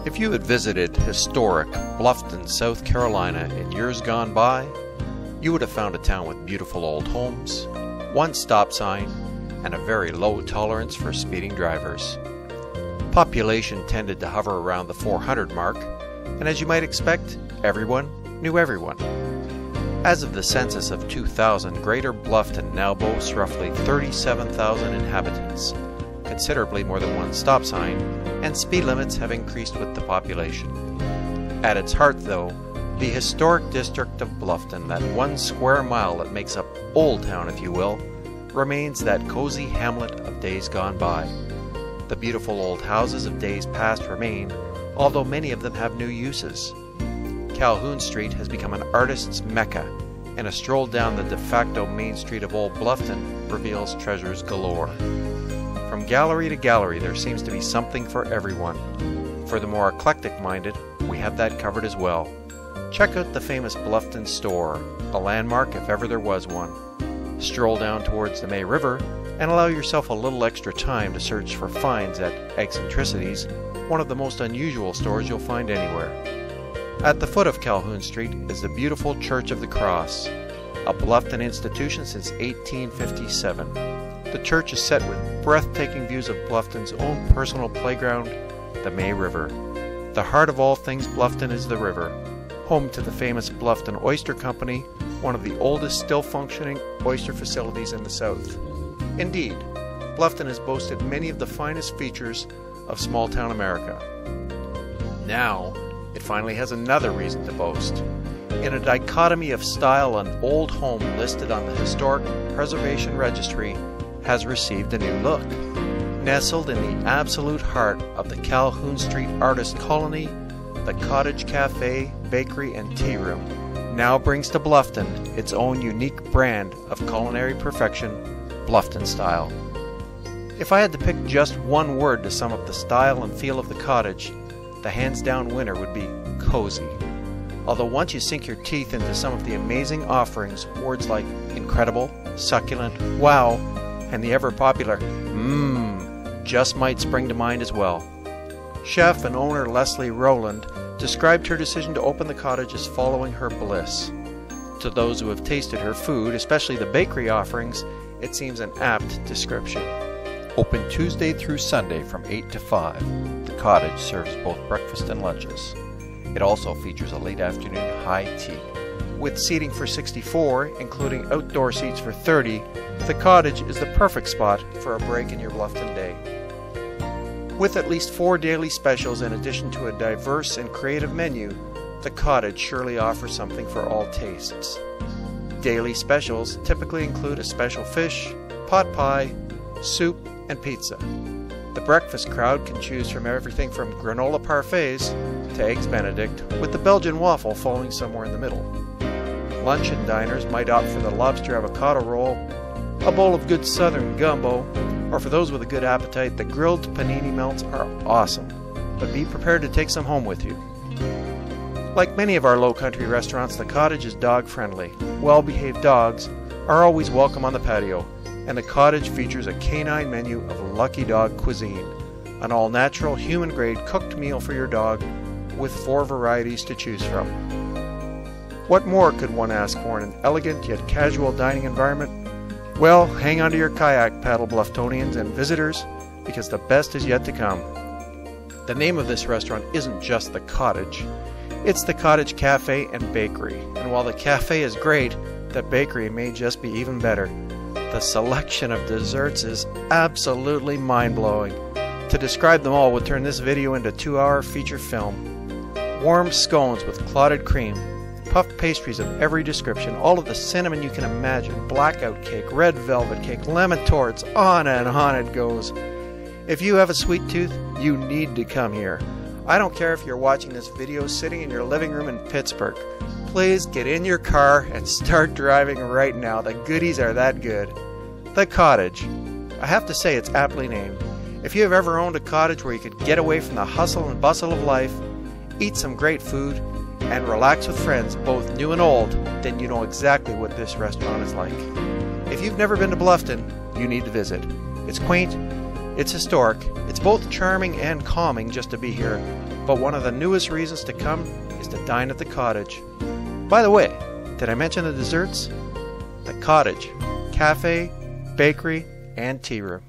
If you had visited historic Bluffton, South Carolina in years gone by, you would have found a town with beautiful old homes, one stop sign, and a very low tolerance for speeding drivers. Population tended to hover around the 400 mark, and as you might expect, everyone knew everyone. As of the census of 2000, Greater Bluffton now boasts roughly 37,000 inhabitants, considerably more than one stop sign, and speed limits have increased with the population. At its heart, though, the historic district of Bluffton, that 1 square mile that makes up Old Town, if you will, remains that cozy hamlet of days gone by. The beautiful old houses of days past remain, although many of them have new uses. Calhoun Street has become an artist's mecca, and a stroll down the de facto main street of Old Bluffton reveals treasures galore. From gallery to gallery, there seems to be something for everyone. For the more eclectic-minded, we have that covered as well. Check out the famous Bluffton store, a landmark if ever there was one. Stroll down towards the May River, and allow yourself a little extra time to search for finds at Eccentricities, one of the most unusual stores you'll find anywhere. At the foot of Calhoun Street is the beautiful Church of the Cross, a Bluffton institution since 1857. The church is set with breathtaking views of Bluffton's own personal playground, the May River. The heart of all things Bluffton is the river, home to the famous Bluffton Oyster Company, one of the oldest still functioning oyster facilities in the South. Indeed, Bluffton has boasted many of the finest features of small-town America. Now, it finally has another reason to boast. In a dichotomy of style, an old home listed on the Historic Preservation Registry has received a new look. Nestled in the absolute heart of the Calhoun Street artist colony, the Cottage Cafe, Bakery, and Tea Room now brings to Bluffton its own unique brand of culinary perfection, Bluffton style. If I had to pick just one word to sum up the style and feel of the cottage, the hands-down winner would be cozy. Although once you sink your teeth into some of the amazing offerings, words like incredible, succulent, wow, and the ever-popular just might spring to mind as well. Chef and owner Leslie Rowland described her decision to open the cottage as following her bliss. To those who have tasted her food, especially the bakery offerings, it seems an apt description. Open Tuesday through Sunday from 8 to 5, the cottage serves both breakfast and lunches. It also features a late afternoon high tea. With seating for 64, including outdoor seats for 30, the cottage is the perfect spot for a break in your Bluffton day. With at least 4 daily specials in addition to a diverse and creative menu, the cottage surely offers something for all tastes. Daily specials typically include a special fish, pot pie, soup, and pizza. The breakfast crowd can choose from everything from granola parfaits to eggs benedict, with the Belgian waffle falling somewhere in the middle. Luncheon diners might opt for the lobster avocado roll, a bowl of good southern gumbo, or for those with a good appetite, the grilled panini melts are awesome, but be prepared to take some home with you. Like many of our low-country restaurants, the cottage is dog-friendly. Well-behaved dogs are always welcome on the patio, and the cottage features a canine menu of Lucky Dog cuisine, an all-natural, human-grade cooked meal for your dog with 4 varieties to choose from. What more could one ask for in an elegant yet casual dining environment? Well, hang on to your kayak paddle, Blufftonians and visitors, because the best is yet to come. The name of this restaurant isn't just the Cottage. It's the Cottage Cafe and Bakery, and while the cafe is great, the bakery may just be even better. The selection of desserts is absolutely mind-blowing. To describe them all would turn this video into a 2-hour feature film. Warm scones with clotted cream, puffed pastries of every description, all of the cinnamon you can imagine, blackout cake, red velvet cake, lemon torts, on and on it goes. If you have a sweet tooth, you need to come here. I don't care if you're watching this video sitting in your living room in Pittsburgh. Please get in your car and start driving right now. The goodies are that good. The Cottage. I have to say it's aptly named. If you have ever owned a cottage where you could get away from the hustle and bustle of life, eat some great food, and relax with friends, both new and old, then you know exactly what this restaurant is like. If you've never been to Bluffton, you need to visit. It's quaint, It's historic. It's both charming and calming just to be here, but one of the newest reasons to come is to dine at the Cottage. By the way, did I mention the desserts? The Cottage, cafe, bakery, and tea room.